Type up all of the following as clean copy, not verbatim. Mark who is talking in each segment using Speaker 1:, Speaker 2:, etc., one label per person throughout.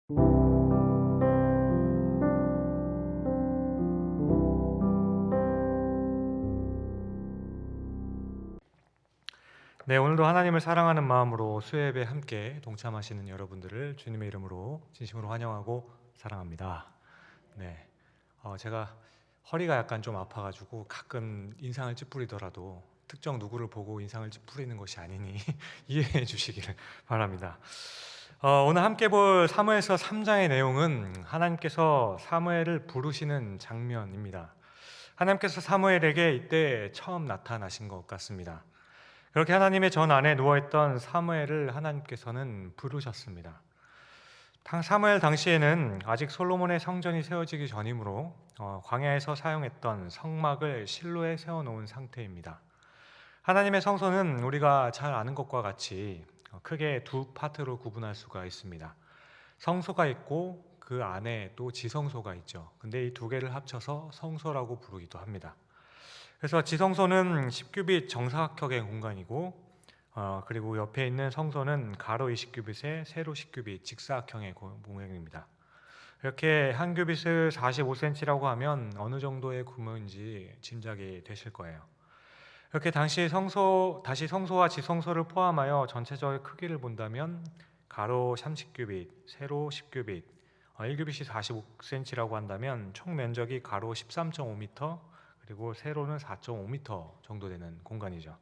Speaker 1: 네, 오늘도 하나님을 사랑하는 마음으로 수요예배에 함께 동참하시는 여러분들을 주님의 이름으로 진심으로 환영하고 사랑합니다. 네, 제가 허리가 약간 좀 아파가지고 가끔 인상을 찌푸리더라도 특정 누구를 보고 인상을 찌푸리는 것이 아니니 이해해 주시기를 바랍니다. 오늘 함께 볼 사무엘서 3장의 내용은 하나님께서 사무엘을 부르시는 장면입니다. 하나님께서 사무엘에게 이때 처음 나타나신 것 같습니다. 그렇게 하나님의 전 안에 누워있던 사무엘을 하나님께서는 부르셨습니다. 사무엘 당시에는 아직 솔로몬의 성전이 세워지기 전이므로 광야에서 사용했던 성막을 실로에 세워놓은 상태입니다. 하나님의 성소는 우리가 잘 아는 것과 같이 크게 두 파트로 구분할 수가 있습니다. 성소가 있고 그 안에 또 지성소가 있죠. 근데 이 두 개를 합쳐서 성소라고 부르기도 합니다. 그래서 지성소는 10규빗 정사각형의 공간이고 그리고 옆에 있는 성소는 가로 20규빗에 세로 10규빗 직사각형의 모양입니다. 이렇게 한 규빗을 45cm라고 하면 어느 정도의 규모인지 짐작이 되실 거예요. 이렇게 다시 성소와 지성소를 포함하여 전체적인 크기를 본다면 가로 30규빗, 세로 10규빗, 1규빗이 45cm라고 한다면 총 면적이 가로 13.5m, 그리고 세로는 4.5m 정도 되는 공간이죠.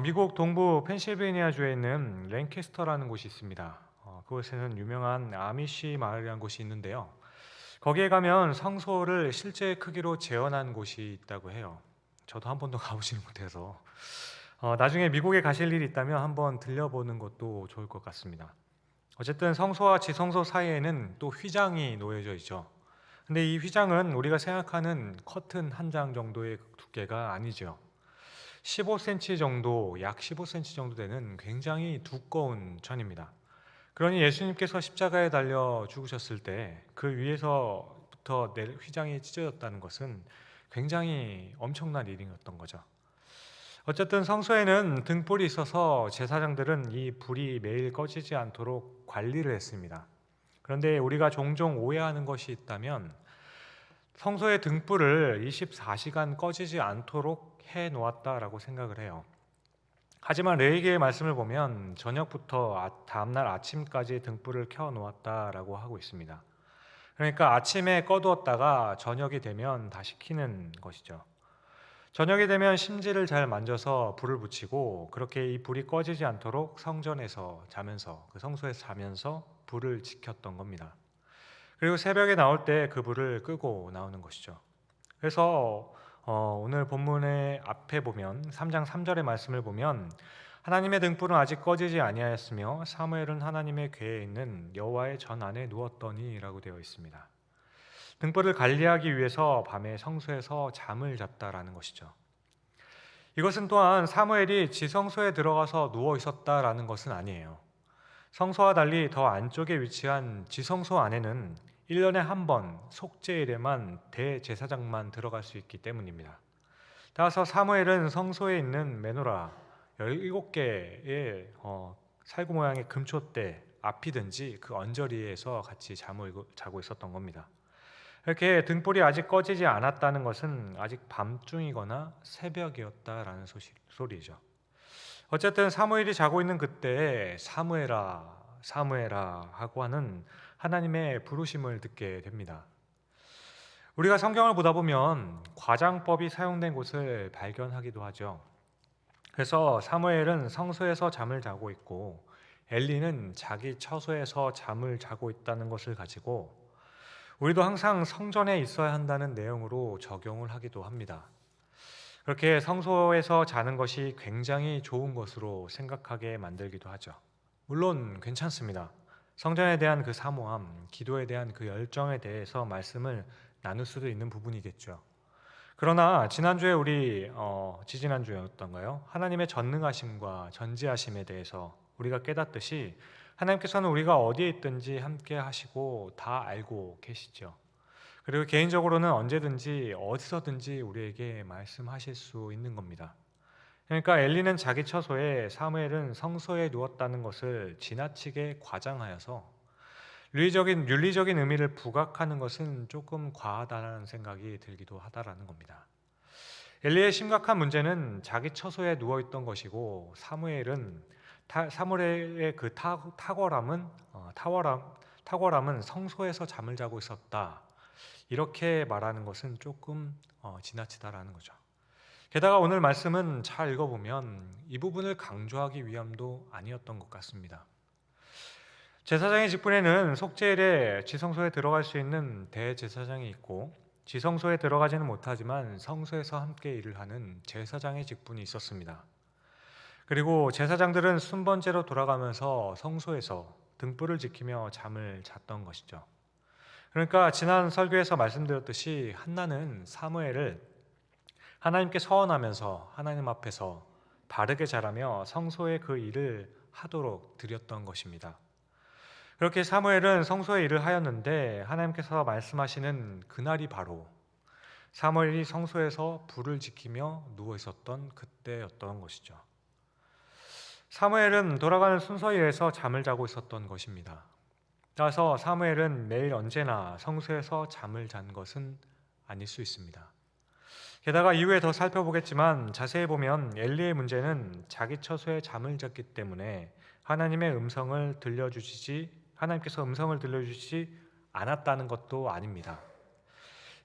Speaker 1: 미국 동부 펜실베이니아주에 있는 랭캐스터라는 곳이 있습니다. 그곳에는 유명한 아미시 마을이라는 곳이 있는데요. 거기에 가면 성소를 실제 크기로 재현한 곳이 있다고 해요. 저도 한 번도 가보지는 못해서 나중에 미국에 가실 일이 있다면 한번 들려보는 것도 좋을 것 같습니다. 어쨌든 성소와 지성소 사이에는 또 휘장이 놓여져 있죠. 근데 이 휘장은 우리가 생각하는 커튼 한 장 정도의 두께가 아니죠. 15cm 정도, 약 15cm 정도 되는 굉장히 두꺼운 천입니다. 그러니 예수님께서 십자가에 달려 죽으셨을 때 그 위에서부터 휘장이 찢어졌다는 것은 굉장히 엄청난 일이었던 거죠. 어쨌든 성소에는 등불이 있어서 제사장들은 이 불이 매일 꺼지지 않도록 관리를 했습니다. 그런데 우리가 종종 오해하는 것이 있다면 성소의 등불을 24시간 꺼지지 않도록 해 놓았다라고 생각을 해요. 하지만 레위기의 말씀을 보면 저녁부터 다음날 아침까지 등불을 켜 놓았다라고 하고 있습니다. 그러니까 아침에 꺼두었다가 저녁이 되면 다시 켜는 것이죠. 저녁이 되면 심지를 잘 만져서 불을 붙이고 그렇게 이 불이 꺼지지 않도록 성전에서 자면서 그 성소에서 자면서 불을 지켰던 겁니다. 그리고 새벽에 나올 때 그 불을 끄고 나오는 것이죠. 그래서 오늘 본문의 앞에 보면 3장 3절의 말씀을 보면 하나님의 등불은 아직 꺼지지 아니하였으며 사무엘은 하나님의 궤에 있는 여호와의 전 안에 누웠더니라고 되어 있습니다. 등불을 관리하기 위해서 밤에 성소에서 잠을 잤다라는 것이죠. 이것은 또한 사무엘이 지성소에 들어가서 누워 있었다라는 것은 아니에요. 성소와 달리 더 안쪽에 위치한 지성소 안에는 1년에 한 번 속죄일에만 대제사장만 들어갈 수 있기 때문입니다. 따라서 사무엘은 성소에 있는 메노라 17개의 살구 모양의 금촛대 앞이든지 그 언저리에서 같이 잠을 자고 있었던 겁니다. 이렇게 등불이 아직 꺼지지 않았다는 것은 아직 밤중이거나 새벽이었다라는 소리죠. 어쨌든 사무엘이 자고 있는 그때에 사무엘아 사무엘아 하고 하는 하나님의 부르심을 듣게 됩니다. 우리가 성경을 보다 보면 과장법이 사용된 곳을 발견하기도 하죠. 그래서 사무엘은 성소에서 잠을 자고 있고 엘리는 자기 처소에서 잠을 자고 있다는 것을 가지고 우리도 항상 성전에 있어야 한다는 내용으로 적용을 하기도 합니다. 그렇게 성소에서 자는 것이 굉장히 좋은 것으로 생각하게 만들기도 하죠. 물론 괜찮습니다. 성전에 대한 그 사모함, 기도에 대한 그 열정에 대해서 말씀을 나눌 수도 있는 부분이겠죠. 그러나 지난주에 지지난주였던가요? 하나님의 전능하심과 전지하심에 대해서 우리가 깨닫듯이 하나님께서는 우리가 어디에 있든지 함께 하시고 다 알고 계시죠. 그리고 개인적으로는 언제든지 어디서든지 우리에게 말씀하실 수 있는 겁니다. 그러니까 엘리는 자기 처소에 사무엘은 성소에 누웠다는 것을 지나치게 과장하여서 윤리적인 의미를 부각하는 것은 조금 과하다는 생각이 들기도 하다라는 겁니다. 엘리의 심각한 문제는 자기 처소에 누워 있던 것이고 사무엘의 그 탁월함은 성소에서 잠을 자고 있었다. 이렇게 말하는 것은 조금 지나치다라는 거죠. 게다가 오늘 말씀은 잘 읽어보면 이 부분을 강조하기 위함도 아니었던 것 같습니다. 제사장의 직분에는 속죄일에 지성소에 들어갈 수 있는 대제사장이 있고 지성소에 들어가지는 못하지만 성소에서 함께 일을 하는 제사장의 직분이 있었습니다. 그리고 제사장들은 순번제로 돌아가면서 성소에서 등불을 지키며 잠을 잤던 것이죠. 그러니까 지난 설교에서 말씀드렸듯이 한나는 사무엘을 하나님께 서원하면서 하나님 앞에서 바르게 자라며 성소의 그 일을 하도록 드렸던 것입니다. 그렇게 사무엘은 성소의 일을 하였는데 하나님께서 말씀하시는 그날이 바로 사무엘이 성소에서 불을 지키며 누워 있었던 그때였던 것이죠. 사무엘은 돌아가는 순서에 의해서 잠을 자고 있었던 것입니다. 따라서 사무엘은 매일 언제나 성소에서 잠을 잔 것은 아닐 수 있습니다. 게다가 이후에 더 살펴보겠지만 자세히 보면 엘리의 문제는 자기 처소에 잠을 잤기 때문에 하나님께서 음성을 들려주시지 않았다는 것도 아닙니다.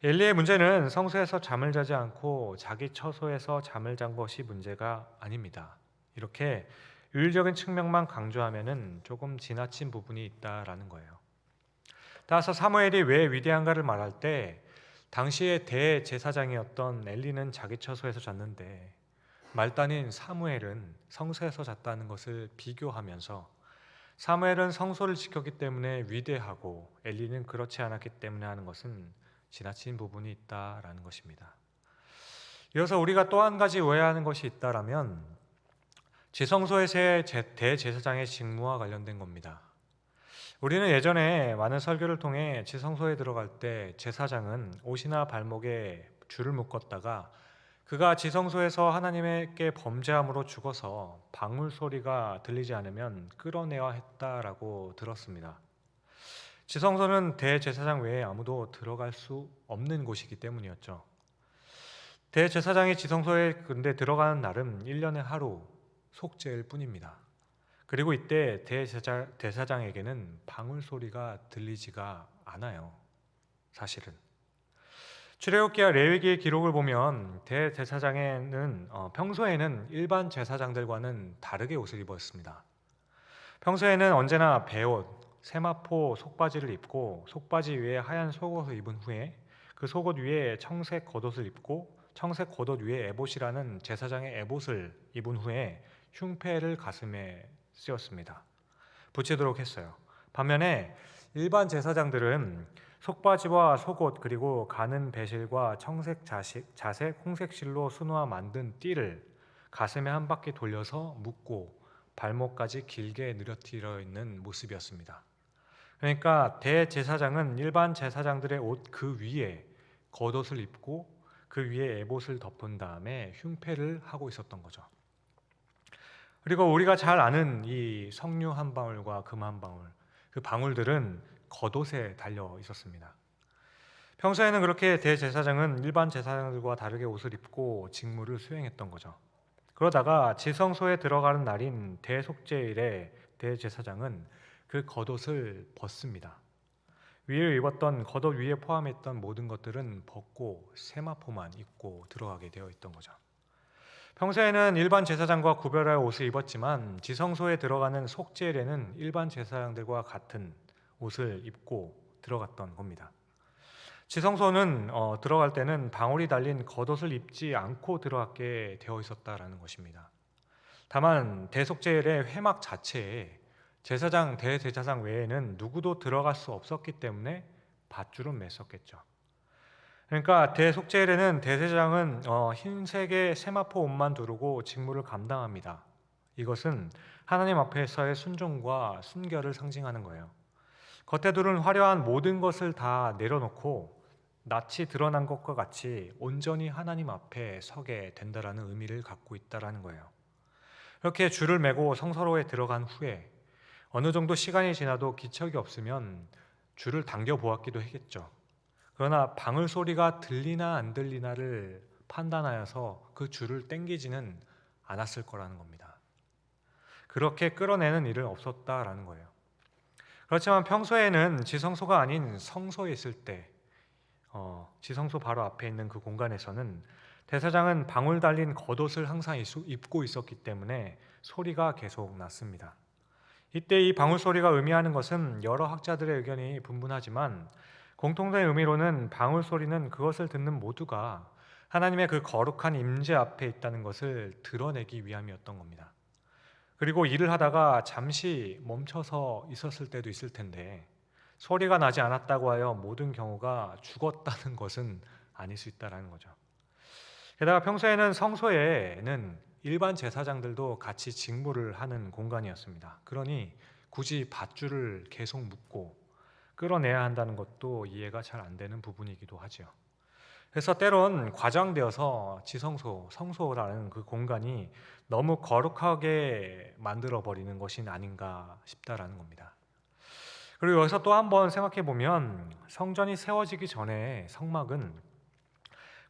Speaker 1: 엘리의 문제는 성소에서 잠을 자지 않고 자기 처소에서 잠을 잔 것이 문제가 아닙니다. 이렇게 윤리적인 측면만 강조하면은 조금 지나친 부분이 있다라는 거예요. 따라서 사무엘이 왜 위대한가를 말할 때 당시의 대제사장이었던 엘리는 자기 처소에서 잤는데 말단인 사무엘은 성소에서 잤다는 것을 비교하면서 사무엘은 성소를 지켰기 때문에 위대하고 엘리는 그렇지 않았기 때문에 하는 것은 지나친 부분이 있다라는 것입니다. 이어서 우리가 또 한 가지 오해하는 것이 있다라면 지성소에서의 대제사장의 직무와 관련된 겁니다. 우리는 예전에 많은 설교를 통해 지성소에 들어갈 때 제사장은 옷이나 발목에 줄을 묶었다가 그가 지성소에서 하나님께 범죄함으로 죽어서 방울 소리가 들리지 않으면 끌어내야 했다라고 들었습니다. 지성소는 대제사장 외에 아무도 들어갈 수 없는 곳이기 때문이었죠. 대제사장이 지성소에 근데 들어가는 날은 1년에 하루 속죄일 뿐입니다. 그리고 이때 대제사장에게는 방울 소리가 들리지가 않아요. 사실은 출애굽기와 레위기의 기록을 보면 대제사장에는 평소에는 일반 제사장들과는 다르게 옷을 입었습니다. 평소에는 언제나 베옷, 세마포 속바지를 입고 속바지 위에 하얀 속옷을 입은 후에 그 속옷 위에 청색 겉옷을 입고 청색 겉옷 위에 에봇이라는 제사장의 에봇을 입은 후에 흉패를 가슴에 씌웠습니다. 붙이도록 했어요. 반면에 일반 제사장들은 속바지와 속옷 그리고 가는 배실과 청색 자색 홍색 실로 수놓아 만든 띠를 가슴에 한 바퀴 돌려서 묶고 발목까지 길게 늘어뜨려 있는 모습이었습니다. 그러니까 대제사장은 일반 제사장들의 옷 그 위에 겉옷을 입고 그 위에 에봇을 덮은 다음에 흉패를 하고 있었던 거죠. 그리고 우리가 잘 아는 이 석류 한 방울과 금 한 방울, 그 방울들은 겉옷에 달려 있었습니다. 평소에는 그렇게 대제사장은 일반 제사장들과 다르게 옷을 입고 직무를 수행했던 거죠. 그러다가 지성소에 들어가는 날인 대속죄일에 대제사장은 그 겉옷을 벗습니다. 위에 입었던 겉옷 위에 포함했던 모든 것들은 벗고 세마포만 입고 들어가게 되어 있던 거죠. 평소에는 일반 제사장과 구별할 옷을 입었지만 지성소에 들어가는 속죄일에는 일반 제사장들과 같은 옷을 입고 들어갔던 겁니다. 지성소는 들어갈 때는 방울이 달린 겉옷을 입지 않고 들어가게 되어 있었다라는 것입니다. 다만 대속죄일의 회막 자체에 제사장, 대제사장 외에는 누구도 들어갈 수 없었기 때문에 밧줄은 맸었겠죠. 그러니까 대속죄일에는 대제사장은 흰색의 세마포 옷만 두르고 직무를 감당합니다. 이것은 하나님 앞에서의 순종과 순결을 상징하는 거예요. 겉에 두른 화려한 모든 것을 다 내려놓고 낯이 드러난 것과 같이 온전히 하나님 앞에 서게 된다라는 의미를 갖고 있다라는 거예요. 이렇게 줄을 매고 성소로에 들어간 후에 어느 정도 시간이 지나도 기척이 없으면 줄을 당겨 보았기도 했겠죠. 그러나 방울 소리가 들리나 안 들리나를 판단하여서 그 줄을 당기지는 않았을 거라는 겁니다. 그렇게 끌어내는 일은 없었다라는 거예요. 그렇지만 평소에는 지성소가 아닌 성소에 있을 때, 지성소 바로 앞에 있는 그 공간에서는 대사장은 방울 달린 겉옷을 항상 입고 있었기 때문에 소리가 계속 났습니다. 이때 이 방울 소리가 의미하는 것은 여러 학자들의 의견이 분분하지만 공통된 의미로는 방울 소리는 그것을 듣는 모두가 하나님의 그 거룩한 임재 앞에 있다는 것을 드러내기 위함이었던 겁니다. 그리고 일을 하다가 잠시 멈춰서 있었을 때도 있을 텐데 소리가 나지 않았다고 하여 모든 경우가 죽었다는 것은 아닐 수 있다는 거죠. 게다가 평소에는 성소에는 일반 제사장들도 같이 직무를 하는 공간이었습니다. 그러니 굳이 밧줄을 계속 묶고 끌어내야 한다는 것도 이해가 잘 안 되는 부분이기도 하죠. 그래서 때론 과장되어서 지성소, 성소라는 그 공간이 너무 거룩하게 만들어버리는 것이 아닌가 싶다라는 겁니다. 그리고 여기서 또 한번 생각해 보면 성전이 세워지기 전에 성막은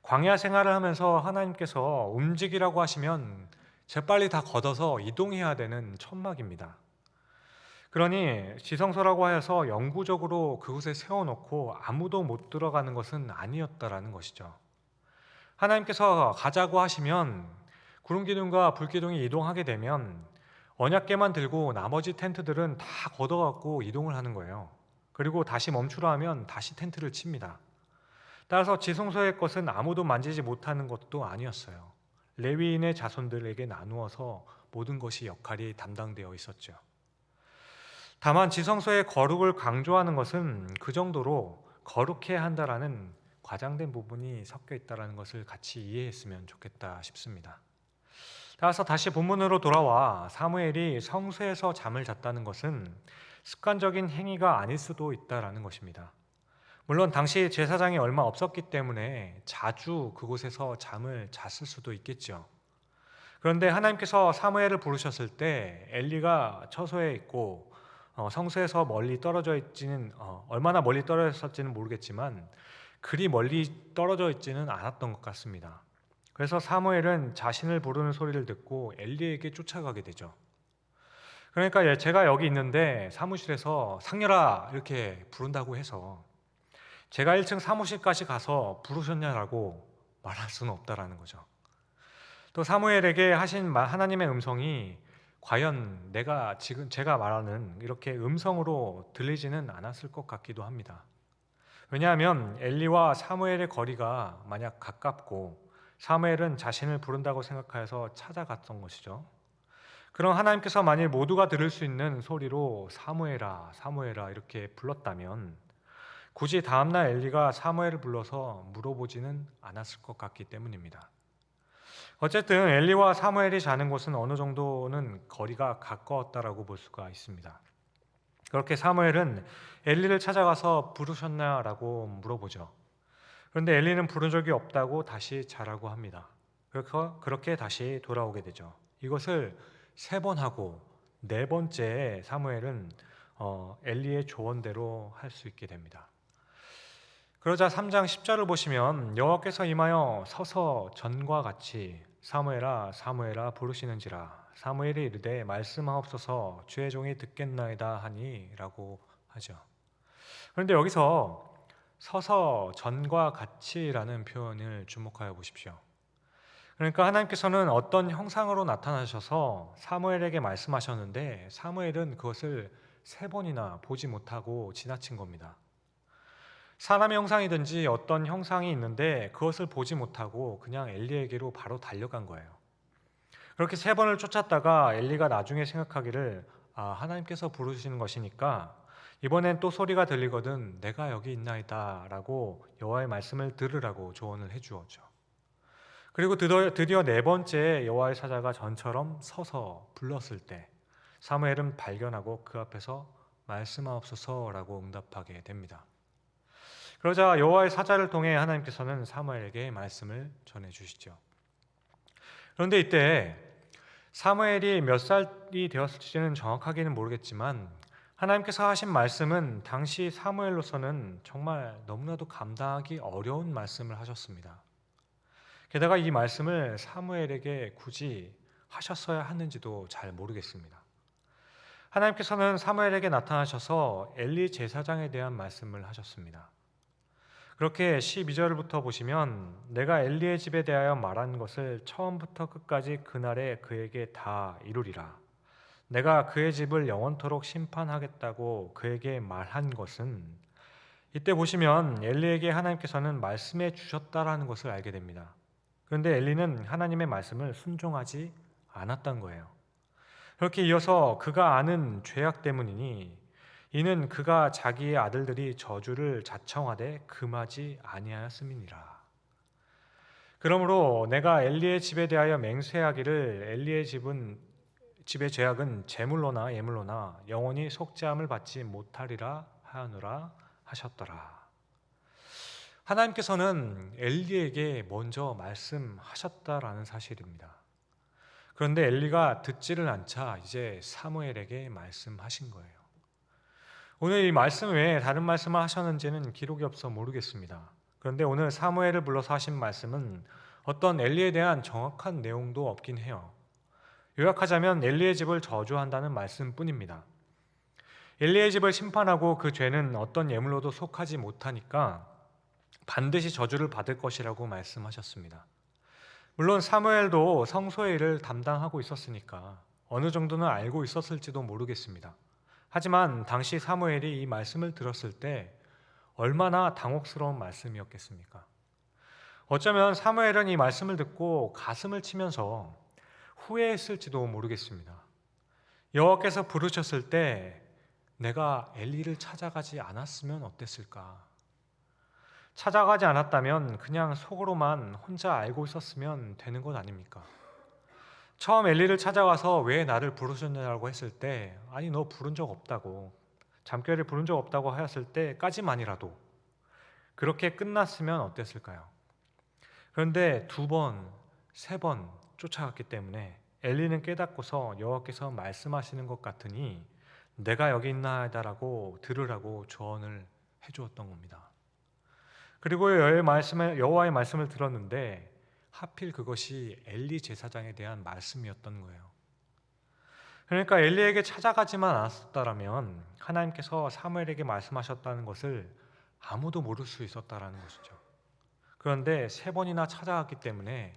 Speaker 1: 광야 생활을 하면서 하나님께서 움직이라고 하시면 재빨리 다 걷어서 이동해야 되는 천막입니다. 그러니 지성소라고 하여서 영구적으로 그곳에 세워놓고 아무도 못 들어가는 것은 아니었다라는 것이죠. 하나님께서 가자고 하시면 구름기둥과 불기둥이 이동하게 되면 언약궤만 들고 나머지 텐트들은 다 걷어갖고 이동을 하는 거예요. 그리고 다시 멈추라 하면 다시 텐트를 칩니다. 따라서 지성소의 것은 아무도 만지지 못하는 것도 아니었어요. 레위인의 자손들에게 나누어서 모든 것이 역할이 담당되어 있었죠. 다만 지성소의 거룩을 강조하는 것은 그 정도로 거룩해야 한다라는 과장된 부분이 섞여 있다는 것을 같이 이해했으면 좋겠다 싶습니다. 따라서 다시 본문으로 돌아와 사무엘이 성소에서 잠을 잤다는 것은 습관적인 행위가 아닐 수도 있다라는 것입니다. 물론 당시 제사장이 얼마 없었기 때문에 자주 그곳에서 잠을 잤을 수도 있겠죠. 그런데 하나님께서 사무엘을 부르셨을 때 엘리가 처소에 있고 성소에서 멀리 떨어져 있지는 얼마나 멀리 떨어져 있었지는 모르겠지만 그리 멀리 떨어져 있지는 않았던 것 같습니다. 그래서 사무엘은 자신을 부르는 소리를 듣고 엘리에게 쫓아가게 되죠. 그러니까 제가 여기 있는데 사무실에서 상렬아 이렇게 부른다고 해서 제가 1층 사무실까지 가서 부르셨냐라고 말할 수는 없다라는 거죠. 또 사무엘에게 하신 하나님의 음성이 과연 제가 말하는 이렇게 음성으로 들리지는 않았을 것 같기도 합니다. 왜냐하면 엘리와 사무엘의 거리가 만약 가깝고 사무엘은 자신을 부른다고 생각하여서 찾아갔던 것이죠. 그럼 하나님께서 만일 모두가 들을 수 있는 소리로 사무엘아, 사무엘아 이렇게 불렀다면 굳이 다음날 엘리가 사무엘을 불러서 물어보지는 않았을 것 같기 때문입니다. 어쨌든 엘리와 사무엘이 자는 곳은 어느 정도는 거리가 가까웠다라고 볼 수가 있습니다. 그렇게 사무엘은 엘리를 찾아가서 부르셨나라고 물어보죠. 그런데 엘리는 부른 적이 없다고 다시 자라고 합니다. 그렇게 다시 돌아오게 되죠. 이것을 3번 하고 4번째에 사무엘은 엘리의 조언대로 할 수 있게 됩니다. 그러자 3장 10절을 보시면 여호와께서 임하여 서서 전과 같이 사무엘아 사무엘아 부르시는지라 사무엘이 이르되 말씀하옵소서 주의 종이 듣겠나이다 하니 라고 하죠. 그런데 여기서 서서 전과 같이라는 표현을 주목하여 보십시오. 그러니까 하나님께서는 어떤 형상으로 나타나셔서 사무엘에게 말씀하셨는데 사무엘은 그것을 3번이나 보지 못하고 지나친 겁니다. 사람의 형상이든지 어떤 형상이 있는데 그것을 보지 못하고 그냥 엘리에게로 바로 달려간 거예요. 그렇게 3번을 쫓았다가 엘리가 나중에 생각하기를 하나님께서 부르시는 것이니까 이번엔 또 소리가 들리거든 내가 여기 있나이다 라고 여호와의 말씀을 들으라고 조언을 해주었죠. 그리고 드디어 4번째 여호와의 사자가 전처럼 서서 불렀을 때 사무엘은 발견하고 그 앞에서 말씀하옵소서라고 응답하게 됩니다. 그러자 여호와의 사자를 통해 하나님께서는 사무엘에게 말씀을 전해 주시죠. 그런데 이때 사무엘이 몇 살이 되었을지는 정확하게는 모르겠지만 하나님께서 하신 말씀은 당시 사무엘로서는 정말 너무나도 감당하기 어려운 말씀을 하셨습니다. 게다가 이 말씀을 사무엘에게 굳이 하셨어야 하는지도 잘 모르겠습니다. 하나님께서는 사무엘에게 나타나셔서 엘리 제사장에 대한 말씀을 하셨습니다. 그렇게 12절부터 보시면 내가 엘리의 집에 대하여 말한 것을 처음부터 끝까지 그날에 그에게 다 이루리라. 내가 그의 집을 영원토록 심판하겠다고 그에게 말한 것은, 이때 보시면 엘리에게 하나님께서는 말씀해 주셨다라는 것을 알게 됩니다. 그런데 엘리는 하나님의 말씀을 순종하지 않았던 거예요. 그렇게 이어서 그가 아는 죄악 때문이니 이는 그가 자기의 아들들이 저주를 자청하되 금하지 아니하였음이니라. 그러므로 내가 엘리의 집에 대하여 맹세하기를 엘리의 집의 죄악은 제물로나 예물로나 영원히 속죄함을 받지 못하리라 하노라 하셨더라. 하나님께서는 엘리에게 먼저 말씀하셨다라는 사실입니다. 그런데 엘리가 듣지를 않자 이제 사무엘에게 말씀하신 거예요. 오늘 이 말씀 외에 다른 말씀을 하셨는지는 기록이 없어 모르겠습니다. 그런데 오늘 사무엘을 불러서 하신 말씀은 어떤 엘리에 대한 정확한 내용도 없긴 해요. 요약하자면 엘리의 집을 저주한다는 말씀뿐입니다. 엘리의 집을 심판하고 그 죄는 어떤 예물로도 속하지 못하니까 반드시 저주를 받을 것이라고 말씀하셨습니다. 물론 사무엘도 성소의 일을 담당하고 있었으니까 어느 정도는 알고 있었을지도 모르겠습니다. 하지만 당시 사무엘이 이 말씀을 들었을 때 얼마나 당혹스러운 말씀이었겠습니까? 어쩌면 사무엘은 이 말씀을 듣고 가슴을 치면서 후회했을지도 모르겠습니다. 여호와께서 부르셨을 때 내가 엘리를 찾아가지 않았으면 어땠을까? 찾아가지 않았다면 그냥 속으로만 혼자 알고 있었으면 되는 것 아닙니까? 처음 엘리를 찾아와서 왜 나를 부르셨냐고 했을 때 아니 너 부른 적 없다고, 잠결에 부른 적 없다고 하였을 때까지만이라도 그렇게 끝났으면 어땠을까요? 그런데 2번, 3번 쫓아갔기 때문에 엘리는 깨닫고서 여호와께서 말씀하시는 것 같으니 내가 여기 있나이다라고 들으라고 조언을 해주었던 겁니다. 그리고 여호와의 말씀을 들었는데 하필 그것이 엘리 제사장에 대한 말씀이었던 거예요. 그러니까 엘리에게 찾아가지만 않았다라면 하나님께서 사무엘에게 말씀하셨다는 것을 아무도 모를 수 있었다라는 것이죠. 그런데 3번이나 찾아갔기 때문에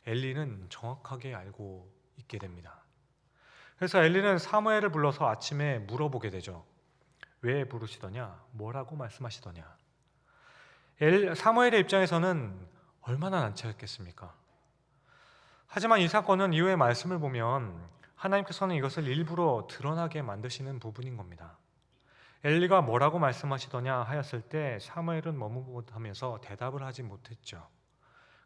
Speaker 1: 엘리는 정확하게 알고 있게 됩니다. 그래서 엘리는 사무엘을 불러서 아침에 물어보게 되죠. 왜 부르시더냐? 뭐라고 말씀하시더냐? 사무엘의 입장에서는 얼마나 난처했겠습니까? 하지만 이 사건은 이후의 말씀을 보면 하나님께서는 이것을 일부러 드러나게 만드시는 부분인 겁니다. 엘리가 뭐라고 말씀하시더냐 하였을 때 사무엘은 머뭇하면서 대답을 하지 못했죠.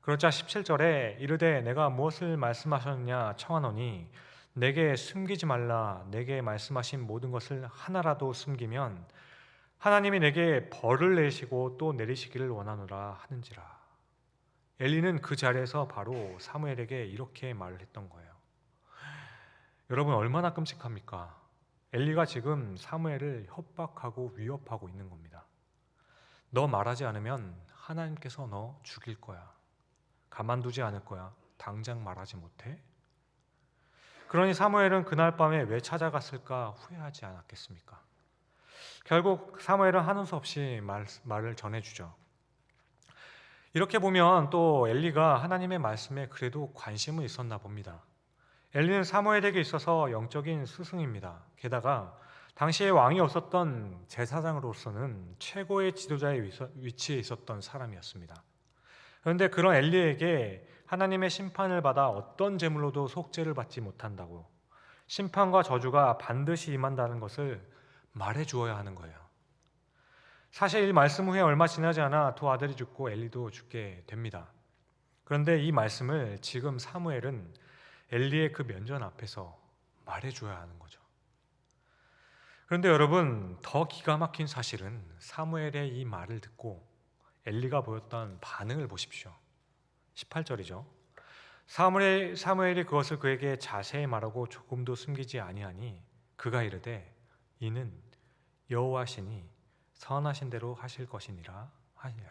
Speaker 1: 그러자 17절에 이르되 내가 무엇을 말씀하셨느냐 청하노니 내게 숨기지 말라. 내게 말씀하신 모든 것을 하나라도 숨기면 하나님이 내게 벌을 내시고 또 내리시기를 원하노라 하는지라. 엘리는 그 자리에서 바로 사무엘에게 이렇게 말을 했던 거예요. 여러분 얼마나 끔찍합니까? 엘리가 지금 사무엘을 협박하고 위협하고 있는 겁니다. 너 말하지 않으면 하나님께서 너 죽일 거야. 가만두지 않을 거야. 당장 말하지 못해? 그러니 사무엘은 그날 밤에 왜 찾아갔을까 후회하지 않았겠습니까? 결국 사무엘은 하는 수 없이 말을 전해주죠. 이렇게 보면 또 엘리가 하나님의 말씀에 그래도 관심은 있었나 봅니다. 엘리는 사무엘에게 있어서 영적인 스승입니다. 게다가 당시에 왕이 없었던 제사장으로서는 최고의 지도자의 위치에 있었던 사람이었습니다. 그런데 그런 엘리에게 하나님의 심판을 받아 어떤 제물로도 속죄를 받지 못한다고, 심판과 저주가 반드시 임한다는 것을 말해 주어야 하는 거예요. 사실 이 말씀 후에 얼마 지나지 않아 2 아들이 죽고 엘리도 죽게 됩니다. 그런데 이 말씀을 지금 사무엘은 엘리의 그 면전 앞에서 말해 줘야 하는 거죠. 그런데 여러분 더 기가 막힌 사실은 사무엘의 이 말을 듣고 엘리가 보였던 반응을 보십시오. 18절이죠. 사무엘이 그것을 그에게 자세히 말하고 조금도 숨기지 아니하니 그가 이르되 이는 여호와시니 선하신 대로 하실 것이니라 하니라.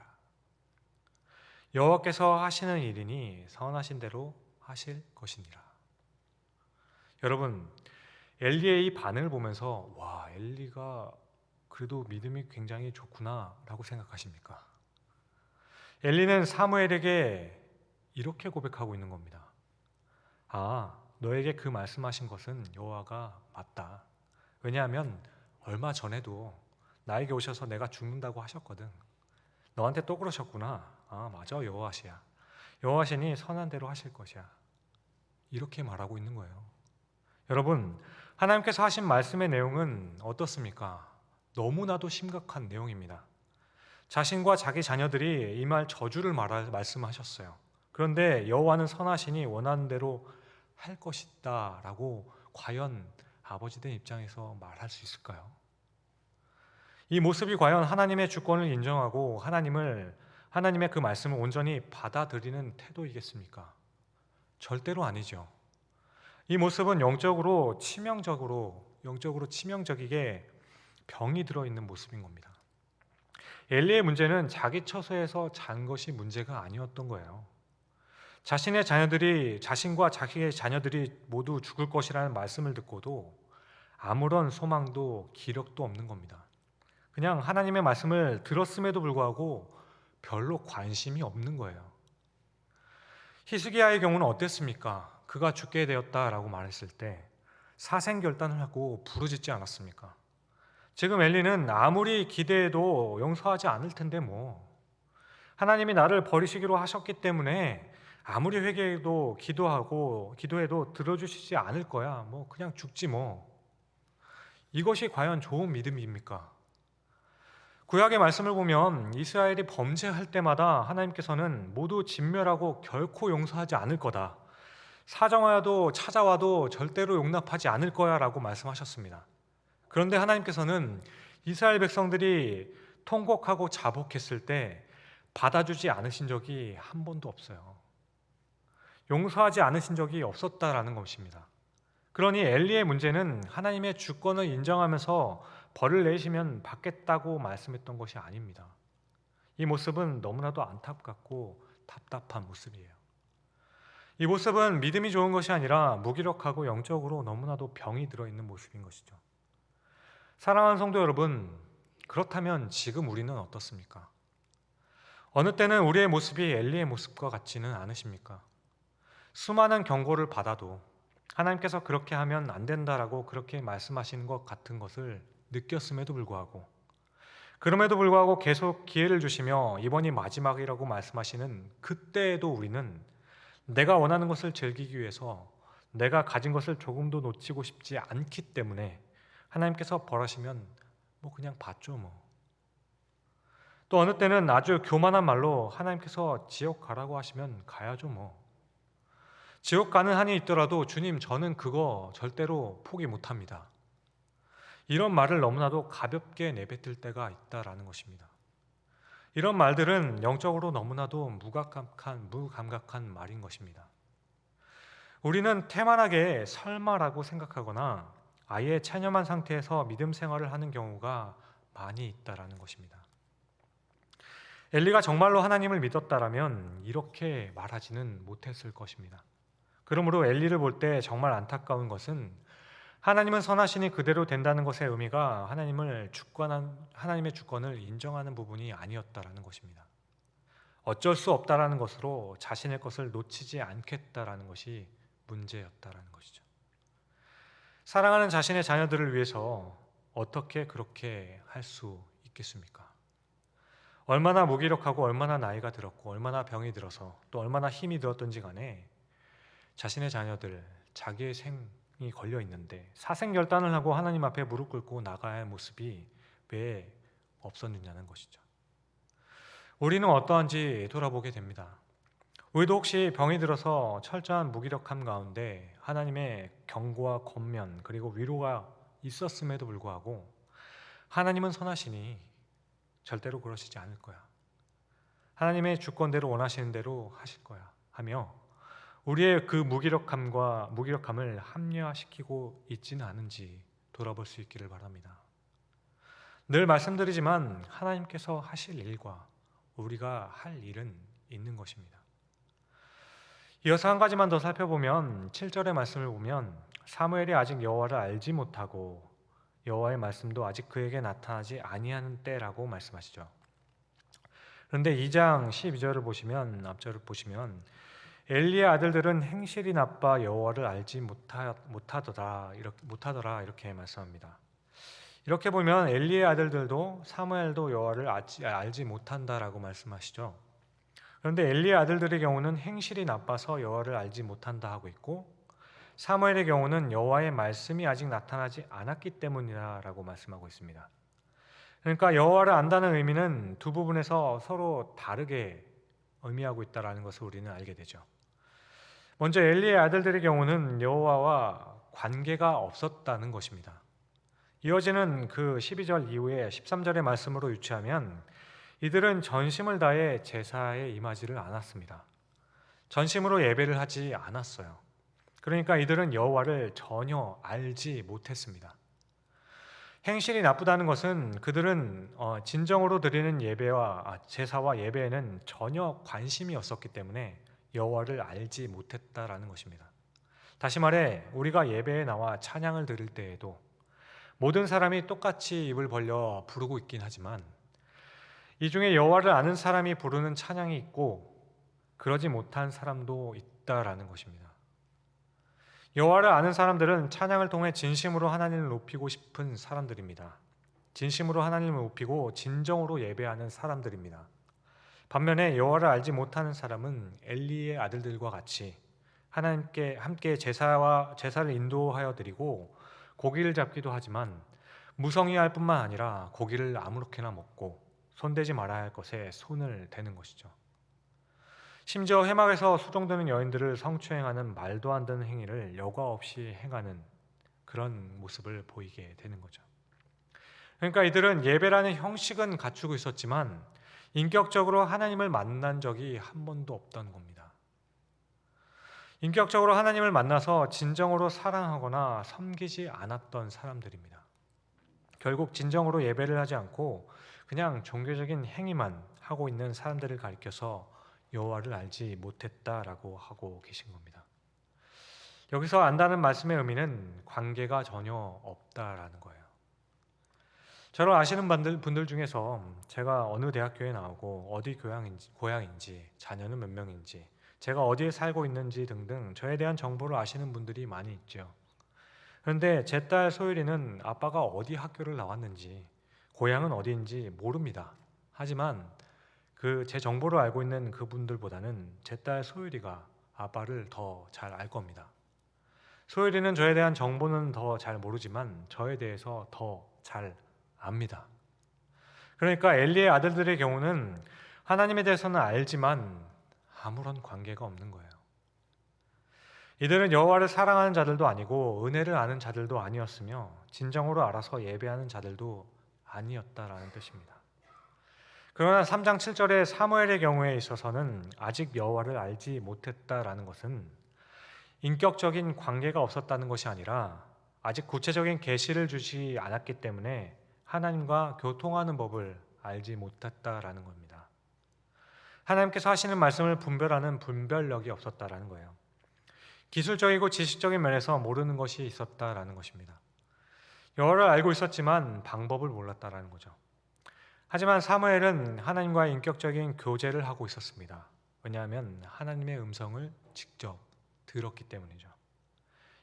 Speaker 1: 여호와께서 하시는 일이니 선하신 대로 하실 것이니라. 여러분, 엘리의 이 반응을 보면서 와, 엘리가 그래도 믿음이 굉장히 좋구나라고 생각하십니까? 엘리는 사무엘에게 이렇게 고백하고 있는 겁니다. 아, 너에게 그 말씀하신 것은 여호와가 맞다. 왜냐하면 얼마 전에도 나에게 오셔서 내가 죽는다고 하셨거든. 너한테 또 그러셨구나. 아, 맞아, 여호와시야. 여호와시니 선한 대로 하실 것이야. 이렇게 말하고 있는 거예요. 여러분, 하나님께서 하신 말씀의 내용은 어떻습니까? 너무나도 심각한 내용입니다. 자신과 자기 자녀들이 이 말 저주를 말씀하셨어요. 그런데 여호와는 선하시니 원하는 대로 할 것이다 라고 과연 아버지된 입장에서 말할 수 있을까요? 이 모습이 과연 하나님의 주권을 인정하고 하나님의 그 말씀을 온전히 받아들이는 태도이겠습니까? 절대로 아니죠. 이 모습은 영적으로 치명적이게 병이 들어있는 모습인 겁니다. 엘리의 문제는 자기 처소에서 잔 것이 문제가 아니었던 거예요. 자신과 자기의 자녀들이 모두 죽을 것이라는 말씀을 듣고도 아무런 소망도 기력도 없는 겁니다. 그냥 하나님의 말씀을 들었음에도 불구하고 별로 관심이 없는 거예요. 히스기야의 경우는 어땠습니까? 그가 죽게 되었다라고 말했을 때 사생결단을 하고 부르짖지 않았습니까? 지금 엘리는 아무리 기대해도 용서하지 않을 텐데 하나님이 나를 버리시기로 하셨기 때문에 아무리 회개해도 기도해도 들어주시지 않을 거야. 그냥 죽지 이것이 과연 좋은 믿음입니까? 구약의 말씀을 보면 이스라엘이 범죄할 때마다 하나님께서는 모두 진멸하고 결코 용서하지 않을 거다. 사정하여도 찾아와도 절대로 용납하지 않을 거야 라고 말씀하셨습니다. 그런데 하나님께서는 이스라엘 백성들이 통곡하고 자복했을 때 받아주지 않으신 적이 한 번도 없어요. 용서하지 않으신 적이 없었다라는 것입니다. 그러니 엘리의 문제는 하나님의 주권을 인정하면서 벌을 내리시면 받겠다고 말씀했던 것이 아닙니다. 이 모습은 너무나도 안타깝고 답답한 모습이에요. 이 모습은 믿음이 좋은 것이 아니라 무기력하고 영적으로 너무나도 병이 들어있는 모습인 것이죠. 사랑하는 성도 여러분, 그렇다면 지금 우리는 어떻습니까? 어느 때는 우리의 모습이 엘리의 모습과 같지는 않으십니까? 수많은 경고를 받아도 하나님께서 그렇게 하면 안 된다라고 그렇게 말씀하시는 것 같은 것을 느꼈음에도 불구하고 그럼에도 불구하고 계속 기회를 주시며 이번이 마지막이라고 말씀하시는 그때에도 우리는 내가 원하는 것을 즐기기 위해서 내가 가진 것을 조금도 놓치고 싶지 않기 때문에 하나님께서 벌하시면 그냥 받죠 또 어느 때는 아주 교만한 말로 하나님께서 지옥 가라고 하시면 가야죠 지옥 가는 한이 있더라도 주님 저는 그거 절대로 포기 못합니다. 이런 말을 너무나도 가볍게 내뱉을 때가 있다라는 것입니다. 이런 말들은 영적으로 너무나도 무감각한 말인 것입니다. 우리는 태만하게 설마라고 생각하거나 아예 체념한 상태에서 믿음 생활을 하는 경우가 많이 있다라는 것입니다. 엘리가 정말로 하나님을 믿었다라면 이렇게 말하지는 못했을 것입니다. 그러므로 엘리를 볼 때 정말 안타까운 것은 하나님은 선하시니 그대로 된다는 것의 의미가 하나님의 주권을 인정하는 부분이 아니었다라는 것입니다. 어쩔 수 없다라는 것으로 자신의 것을 놓치지 않겠다라는 것이 문제였다라는 것이죠. 사랑하는 자신의 자녀들을 위해서 어떻게 그렇게 할 수 있겠습니까? 얼마나 무기력하고 얼마나 나이가 들었고 얼마나 병이 들어서 또 얼마나 힘이 들었던지 간에 자신의 자녀들, 자기의 생이 걸려 있는데 사생결단을 하고 하나님 앞에 무릎 꿇고 나가야 할 모습이 왜 없었느냐는 것이죠. 우리는 어떠한지 돌아보게 됩니다. 우리도 혹시 병이 들어서 철저한 무기력함 가운데 하나님의 경고와 권면 그리고 위로가 있었음에도 불구하고 하나님은 선하시니 절대로 그러시지 않을 거야. 하나님의 주권대로 원하시는 대로 하실 거야 하며 우리의 그 무기력함을 합리화시키고 있지는 않은지 돌아볼 수 있기를 바랍니다. 늘 말씀드리지만 하나님께서 하실 일과 우리가 할 일은 있는 것입니다. 이어서 한 가지만 더 살펴보면 7절의 말씀을 보면 사무엘이 아직 여호와를 알지 못하고 여호와의 말씀도 아직 그에게 나타나지 아니하는 때라고 말씀하시죠. 그런데 2장 12절을 보시면, 앞절을 보시면 엘리의 아들들은 행실이 나빠 여호와를 알지 못하더라 이렇게 말씀합니다. 이렇게 보면 엘리의 아들들도 사무엘도 여호와를 알지 못한다라고 말씀하시죠. 그런데 엘리의 아들들의 경우는 행실이 나빠서 여호와를 알지 못한다 하고 있고, 사무엘의 경우는 여호와의 말씀이 아직 나타나지 않았기 때문이라고 말씀하고 있습니다. 그러니까 여호와를 안다는 의미는 두 부분에서 서로 다르게 의미하고 있다는 것을 우리는 알게 되죠. 먼저 엘리의 아들들의 경우는 여호와와 관계가 없었다는 것입니다. 이어지는 그 12절 이후에 13절의 말씀으로 유추하면 이들은 전심을 다해 제사에 임하지를 않았습니다. 전심으로 예배를 하지 않았어요. 그러니까 이들은 여호와를 전혀 알지 못했습니다. 행실이 나쁘다는 것은 그들은 진정으로 드리는 제사와 예배에는 전혀 관심이 없었기 때문에 여호와를 알지 못했다라는 것입니다. 다시 말해 우리가 예배에 나와 찬양을 드릴 때에도 모든 사람이 똑같이 입을 벌려 부르고 있긴 하지만 이 중에 여호와를 아는 사람이 부르는 찬양이 있고 그러지 못한 사람도 있다라는 것입니다. 여호와를 아는 사람들은 찬양을 통해 진심으로 하나님을 높이고 싶은 사람들입니다. 진심으로 하나님을 높이고 진정으로 예배하는 사람들입니다. 반면에 여호와를 알지 못하는 사람은 엘리의 아들들과 같이 하나님께 함께 제사를 인도하여 드리고 고기를 잡기도 하지만 무성의할 뿐만 아니라 고기를 아무렇게나 먹고 손대지 말아야 할 것에 손을 대는 것이죠. 심지어 회막에서 수종드는 여인들을 성추행하는 말도 안 되는 행위를 여과 없이 행하는 그런 모습을 보이게 되는 거죠. 그러니까 이들은 예배라는 형식은 갖추고 있었지만 인격적으로 하나님을 만난 적이 한 번도 없던 겁니다. 인격적으로 하나님을 만나서 진정으로 사랑하거나 섬기지 않았던 사람들입니다. 결국 진정으로 예배를 하지 않고 그냥 종교적인 행위만 하고 있는 사람들을 가리켜서 여호와를 알지 못했다라고 하고 계신 겁니다. 여기서 안다는 말씀의 의미는 관계가 전혀 없다라는 거예요. 저를 아시는 분들 중에서 제가 어느 대학교에 나오고 어디 고향인지, 자녀는 몇 명인지, 제가 어디에 살고 있는지 등등 저에 대한 정보를 아시는 분들이 많이 있죠. 그런데 제 딸 소율이는 아빠가 어디 학교를 나왔는지, 고향은 어디인지 모릅니다. 하지만 제 정보를 알고 있는 그분들보다는 제 딸 소율이가 아빠를 더 잘 알 겁니다. 소율이는 저에 대한 정보는 더 잘 모르지만 저에 대해서 더 잘 압니다. 그러니까 엘리의 아들들의 경우는 하나님에 대해서는 알지만 아무런 관계가 없는 거예요. 이들은 여호와를 사랑하는 자들도 아니고 은혜를 아는 자들도 아니었으며 진정으로 알아서 예배하는 자들도 아니었다라는 뜻입니다. 그러나 3장 7절의 사무엘의 경우에 있어서는 아직 여호와를 알지 못했다라는 것은 인격적인 관계가 없었다는 것이 아니라 아직 구체적인 계시를 주지 않았기 때문에 하나님과 교통하는 법을 알지 못했다라는 겁니다. 하나님께서 하시는 말씀을 분별하는 분별력이 없었다라는 거예요. 기술적이고 지식적인 면에서 모르는 것이 있었다라는 것입니다. 여호와를 알고 있었지만 방법을 몰랐다라는 거죠. 하지만 사무엘은 하나님과의 인격적인 교제를 하고 있었습니다. 왜냐하면 하나님의 음성을 직접 들었기 때문이죠.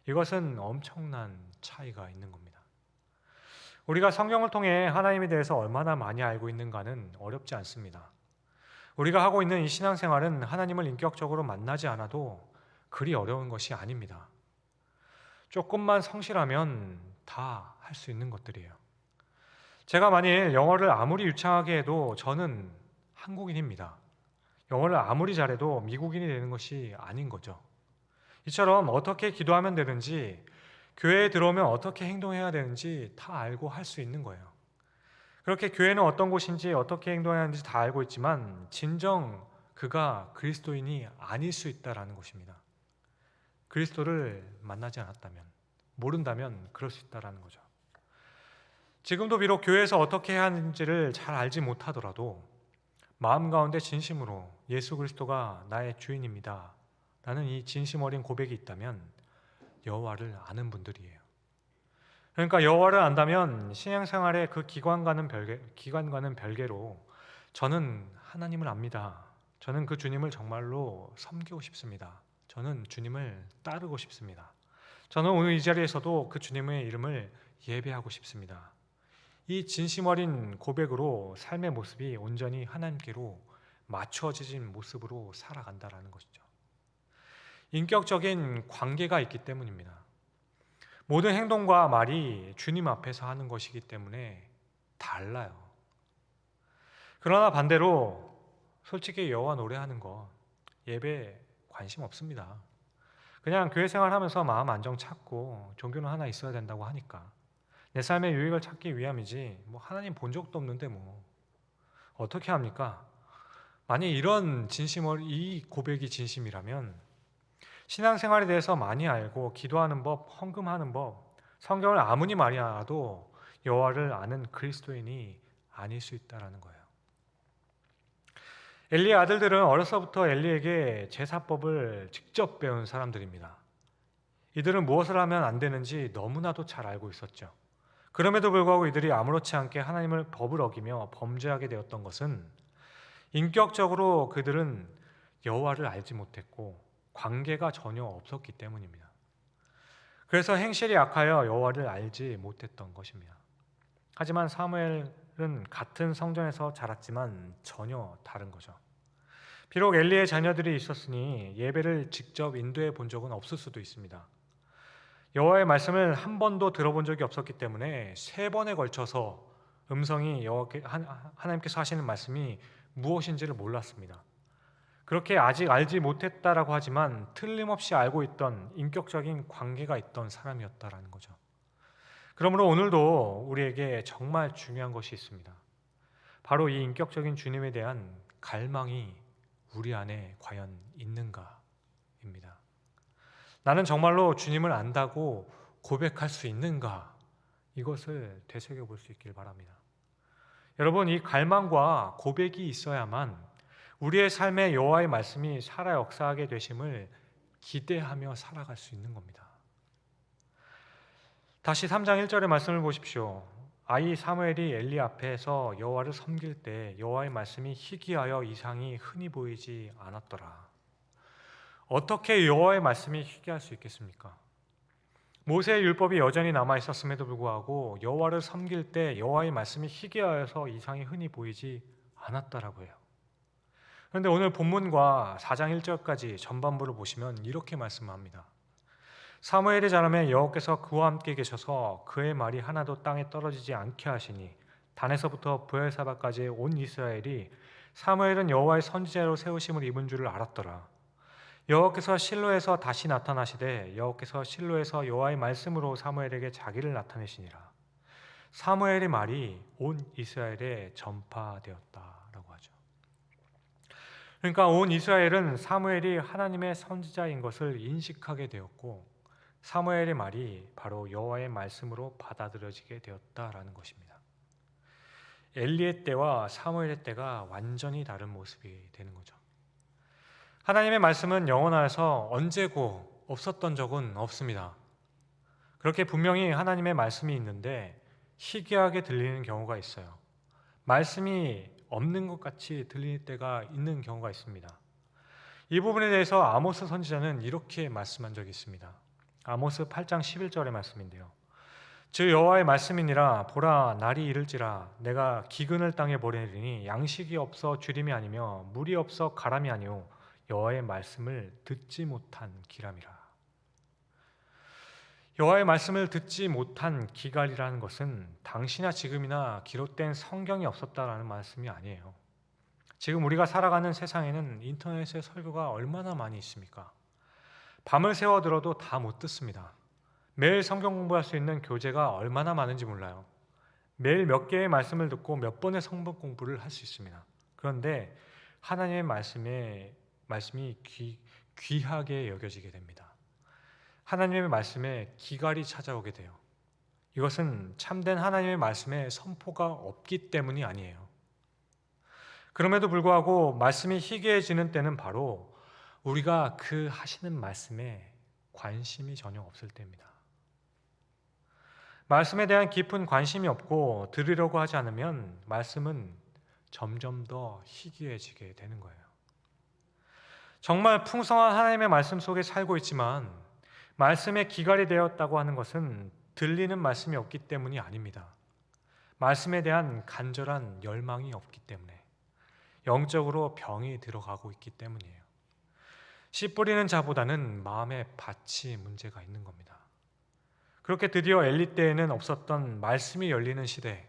Speaker 1: 이것은 엄청난 차이가 있는 겁니다. 우리가 성경을 통해 하나님에 대해서 얼마나 많이 알고 있는가는 어렵지 않습니다. 우리가 하고 있는 이 신앙생활은 하나님을 인격적으로 만나지 않아도 그리 어려운 것이 아닙니다. 조금만 성실하면 다 할 수 있는 것들이에요. 제가 만일 영어를 아무리 유창하게 해도 저는 한국인입니다. 영어를 아무리 잘해도 미국인이 되는 것이 아닌 거죠. 이처럼 어떻게 기도하면 되는지, 교회에 들어오면 어떻게 행동해야 되는지 다 알고 할 수 있는 거예요. 그렇게 교회는 어떤 곳인지 어떻게 행동해야 하는지 다 알고 있지만 진정 그가 그리스도인이 아닐 수 있다라는 것입니다. 그리스도를 만나지 않았다면, 모른다면 그럴 수 있다라는 거죠. 지금도 비록 교회에서 어떻게 해야 하는지를 잘 알지 못하더라도 마음 가운데 진심으로 예수 그리스도가 나의 주인입니다 라는 이 진심 어린 고백이 있다면 여호와를 아는 분들이에요. 그러니까 여호와를 안다면 신앙생활의 그 기관과는 별개로 저는 하나님을 압니다. 저는 그 주님을 정말로 섬기고 싶습니다. 저는 주님을 따르고 싶습니다. 저는 오늘 이 자리에서도 그 주님의 이름을 예배하고 싶습니다. 이 진심 어린 고백으로 삶의 모습이 온전히 하나님께로 맞춰진 모습으로 살아간다라는 것이죠. 인격적인 관계가 있기 때문입니다. 모든 행동과 말이 주님 앞에서 하는 것이기 때문에 달라요. 그러나 반대로 솔직히 여호와 노래하는 거 예배 관심 없습니다. 그냥 교회 생활하면서 마음 안정 찾고 종교는 하나 있어야 된다고 하니까 내 삶의 유익을 찾기 위함이지 하나님 본 적도 없는데 어떻게 합니까? 만약 이런 이 고백이 진심이라면 신앙생활에 대해서 많이 알고 기도하는 법, 헌금하는 법, 성경을 아무리 많이 알아도 여호와를 아는 그리스도인이 아닐 수 있다는 거예요. 엘리의 아들들은 어려서부터 엘리에게 제사법을 직접 배운 사람들입니다. 이들은 무엇을 하면 안 되는지 너무나도 잘 알고 있었죠. 그럼에도 불구하고 이들이 아무렇지 않게 하나님을 법을 어기며 범죄하게 되었던 것은 인격적으로 그들은 여호와를 알지 못했고 관계가 전혀 없었기 때문입니다. 그래서 행실이 악하여 여호와를 알지 못했던 것입니다. 하지만 사무엘은 같은 성전에서 자랐지만 전혀 다른 거죠. 비록 엘리의 자녀들이 있었으니 예배를 직접 인도해 본 적은 없을 수도 있습니다. 여호와의 말씀을 한 번도 들어본 적이 없었기 때문에 3번에 걸쳐서 음성이 하나님께서 하시는 말씀이 무엇인지를 몰랐습니다. 그렇게 아직 알지 못했다라고 하지만 틀림없이 알고 있던 인격적인 관계가 있던 사람이었다라는 거죠. 그러므로 오늘도 우리에게 정말 중요한 것이 있습니다. 바로 이 인격적인 주님에 대한 갈망이 우리 안에 과연 있는가입니다. 나는 정말로 주님을 안다고 고백할 수 있는가? 이것을 되새겨볼 수 있길 바랍니다. 여러분, 이 갈망과 고백이 있어야만 우리의 삶에 여호와의 말씀이 살아 역사하게 되심을 기대하며 살아갈 수 있는 겁니다. 다시 3장 1절의 말씀을 보십시오. 아이 사무엘이 엘리 앞에서 여호와를 섬길 때 여호와의 말씀이 희귀하여 이상이 흔히 보이지 않았더라. 어떻게 여호와의 말씀이 희귀할 수 있겠습니까? 모세의 율법이 여전히 남아 있었음에도 불구하고 여호와를 섬길 때 여호와의 말씀이 희귀하여서 이상이 흔히 보이지 않았다라고 해요. 그런데 오늘 본문과 4장 1절까지 전반부를 보시면 이렇게 말씀합니다. 사무엘이 자라매 여호와께서 그와 함께 계셔서 그의 말이 하나도 땅에 떨어지지 않게 하시니 단에서부터 브엘사바까지 온 이스라엘이 사무엘은 여호와의 선지자로 세우심을 입은 줄을 알았더라. 여호와께서 실로에서 다시 나타나시되 여호와께서 실로에서 여호와의 말씀으로 사무엘에게 자기를 나타내시니라. 사무엘의 말이 온 이스라엘에 전파되었다라고 하죠. 그러니까 온 이스라엘은 사무엘이 하나님의 선지자인 것을 인식하게 되었고 사무엘의 말이 바로 여호와의 말씀으로 받아들여지게 되었다라는 것입니다. 엘리의 때와 사무엘의 때가 완전히 다른 모습이 되는 거죠. 하나님의 말씀은 영원하여서 언제고 없었던 적은 없습니다. 그렇게 분명히 하나님의 말씀이 있는데 희귀하게 들리는 경우가 있어요. 말씀이 없는 것 같이 들릴 때가 있는 경우가 있습니다. 이 부분에 대해서 아모스 선지자는 이렇게 말씀한 적이 있습니다. 아모스 8장 11절의 말씀인데요. 주 여호와의 말씀이니라 보라 날이 이를지라 내가 기근을 땅에 보내리니 양식이 없어 주림이 아니며 물이 없어 가람이 아니오 여호와의 말씀을 듣지 못한 기람이라. 여호와의 말씀을 듣지 못한 기갈이라는 것은 당시나 지금이나 기록된 성경이 없었다라는 말씀이 아니에요. 지금 우리가 살아가는 세상에는 인터넷의 설교가 얼마나 많이 있습니까? 밤을 새워 들어도 다 못 듣습니다. 매일 성경 공부할 수 있는 교재가 얼마나 많은지 몰라요. 매일 몇 개의 말씀을 듣고 몇 번의 성경 공부를 할 수 있습니다. 그런데 하나님의 말씀이 귀하게 여겨지게 됩니다. 하나님의 말씀에 기갈이 찾아오게 돼요. 이것은 참된 하나님의 말씀에 선포가 없기 때문이 아니에요. 그럼에도 불구하고 말씀이 희귀해지는 때는 바로 우리가 그 하시는 말씀에 관심이 전혀 없을 때입니다. 말씀에 대한 깊은 관심이 없고 들으려고 하지 않으면 말씀은 점점 더 희귀해지게 되는 거예요. 정말 풍성한 하나님의 말씀 속에 살고 있지만 말씀에 기갈이 되었다고 하는 것은 들리는 말씀이 없기 때문이 아닙니다. 말씀에 대한 간절한 열망이 없기 때문에, 영적으로 병이 들어가고 있기 때문이에요. 씨 뿌리는 자보다는 마음의 밭이 문제가 있는 겁니다. 그렇게 드디어 엘리 때에는 없었던 말씀이 열리는 시대,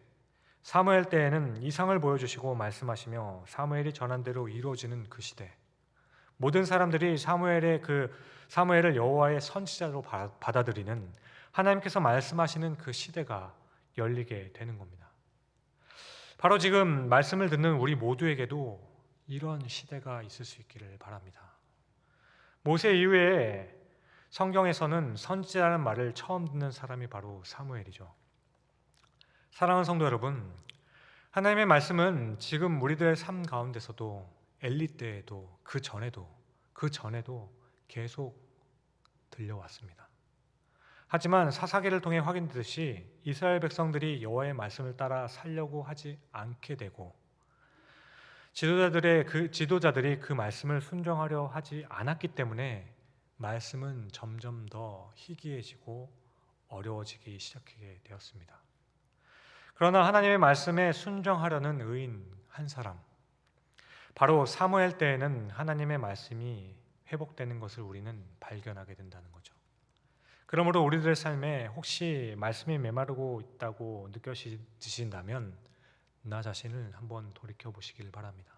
Speaker 1: 사무엘 때에는 이상을 보여주시고 말씀하시며 사무엘이 전한 대로 이루어지는 그 시대, 모든 사람들이 사무엘을 여호와의 선지자로 받아들이는 하나님께서 말씀하시는 그 시대가 열리게 되는 겁니다. 바로 지금 말씀을 듣는 우리 모두에게도 이런 시대가 있을 수 있기를 바랍니다. 모세 이후에 성경에서는 선지자라는 말을 처음 듣는 사람이 바로 사무엘이죠. 사랑하는 성도 여러분, 하나님의 말씀은 지금 우리들의 삶 가운데서도 엘리 때에도 그 전에도 계속 들려왔습니다. 하지만 사사기를 통해 확인되듯이 이스라엘 백성들이 여호와의 말씀을 따라 살려고 하지 않게 되고 지도자들이 그 말씀을 순종하려 하지 않았기 때문에 말씀은 점점 더 희귀해지고 어려워지기 시작하게 되었습니다. 그러나 하나님의 말씀에 순종하려는 의인 한 사람, 바로 사무엘 때에는 하나님의 말씀이 회복되는 것을 우리는 발견하게 된다는 거죠. 그러므로 우리들의 삶에 혹시 말씀이 메마르고 있다고 느껴지신다면 나 자신을 한번 돌이켜 보시길 바랍니다.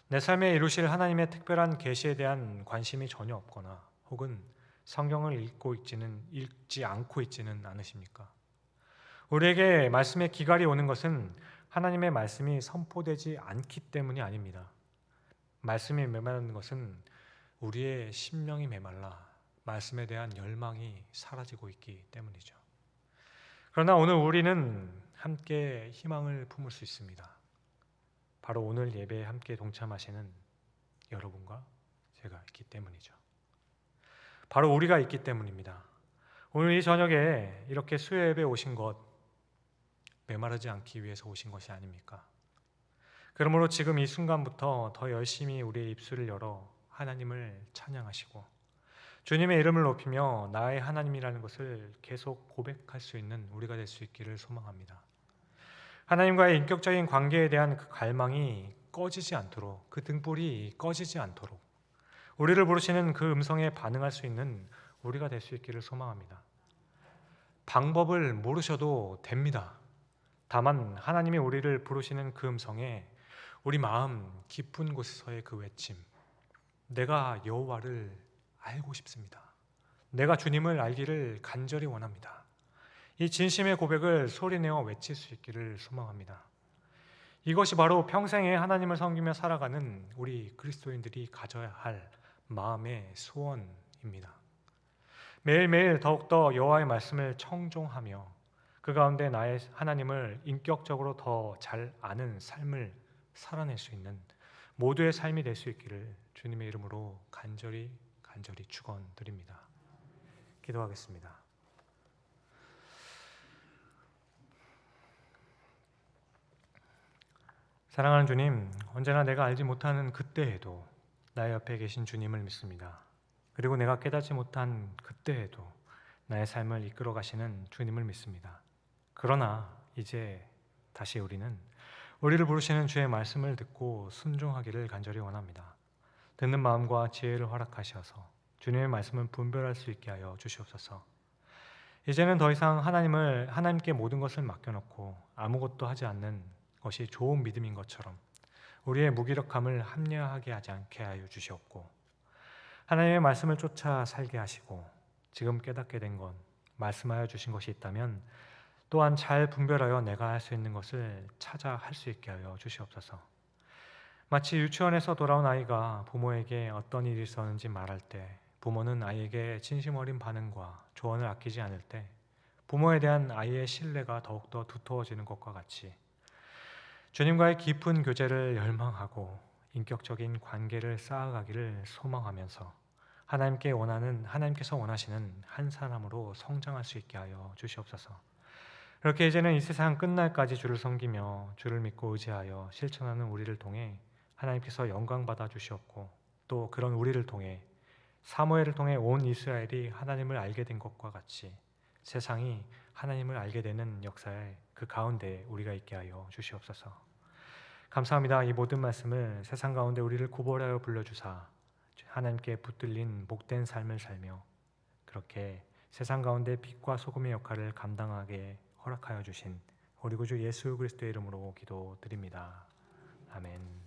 Speaker 1: 내 삶에 이루실 하나님의 특별한 계시에 대한 관심이 전혀 없거나 혹은 성경을 읽지 않고 있지는 않으십니까? 우리에게 말씀의 기갈이 오는 것은 하나님의 말씀이 선포되지 않기 때문이 아닙니다. 말씀이 메마른 것은 우리의 심령이 메말라 말씀에 대한 열망이 사라지고 있기 때문이죠. 그러나 오늘 우리는 함께 희망을 품을 수 있습니다. 바로 오늘 예배에 함께 동참하시는 여러분과 제가 있기 때문이죠. 바로 우리가 있기 때문입니다. 오늘 이 저녁에 이렇게 수요 예배에 오신 것 메마르지 않기 위해서 오신 것이 아닙니까? 그러므로 지금 이 순간부터 더 열심히 우리의 입술을 열어 하나님을 찬양하시고 주님의 이름을 높이며 나의 하나님이라는 것을 계속 고백할 수 있는 우리가 될 수 있기를 소망합니다. 하나님과의 인격적인 관계에 대한 그 갈망이 꺼지지 않도록, 그 등불이 꺼지지 않도록 우리를 부르시는 그 음성에 반응할 수 있는 우리가 될 수 있기를 소망합니다. 방법을 모르셔도 됩니다. 다만 하나님이 우리를 부르시는 그 음성에 우리 마음 깊은 곳에서의 그 외침, 내가 여호와를 알고 싶습니다. 내가 주님을 알기를 간절히 원합니다. 이 진심의 고백을 소리내어 외칠 수 있기를 소망합니다. 이것이 바로 평생에 하나님을 섬기며 살아가는 우리 그리스도인들이 가져야 할 마음의 소원입니다. 매일매일 더욱더 여호와의 말씀을 청종하며 그 가운데 나의 하나님을 인격적으로 더 잘 아는 삶을 살아낼 수 있는 모두의 삶이 될 수 있기를 주님의 이름으로 간절히 축원드립니다. 기도하겠습니다. 사랑하는 주님, 언제나 내가 알지 못하는 그때에도 나의 옆에 계신 주님을 믿습니다. 그리고 내가 깨닫지 못한 그때에도 나의 삶을 이끌어 가시는 주님을 믿습니다. 그러나 이제 다시 우리를 부르시는 주의 말씀을 듣고 순종하기를 간절히 원합니다. 듣는 마음과 지혜를 허락하셔서 주님의 말씀을 분별할 수 있게 하여 주시옵소서. 이제는 더 이상 하나님께 모든 것을 맡겨놓고 아무것도 하지 않는 것이 좋은 믿음인 것처럼 우리의 무기력함을 합리화하게 하지 않게 하여 주시옵고, 하나님의 말씀을 쫓아 살게 하시고 지금 깨닫게 된 것, 말씀하여 주신 것이 있다면 또한 잘 분별하여 내가 할 수 있는 것을 찾아 할 수 있게 하여 주시옵소서. 마치 유치원에서 돌아온 아이가 부모에게 어떤 일이 있었는지 말할 때 부모는 아이에게 진심 어린 반응과 조언을 아끼지 않을 때 부모에 대한 아이의 신뢰가 더욱더 두터워지는 것과 같이 주님과의 깊은 교제를 열망하고 인격적인 관계를 쌓아가기를 소망하면서 하나님께서 원하시는 한 사람으로 성장할 수 있게 하여 주시옵소서. 그렇게 이제는 이 세상 끝날까지 주를 섬기며 주를 믿고 의지하여 실천하는 우리를 통해 하나님께서 영광 받아 주시옵고, 또 그런 우리를 통해 사무엘을 통해 온 이스라엘이 하나님을 알게 된 것과 같이 세상이 하나님을 알게 되는 역사에 그 가운데 우리가 있게 하여 주시옵소서. 감사합니다. 이 모든 말씀을 세상 가운데 우리를 구별하여 불러주사 하나님께 붙들린 복된 삶을 살며 그렇게 세상 가운데 빛과 소금의 역할을 감당하게 허락하여 주신 우리 구주 예수 그리스도의 이름으로 기도드립니다. 아멘.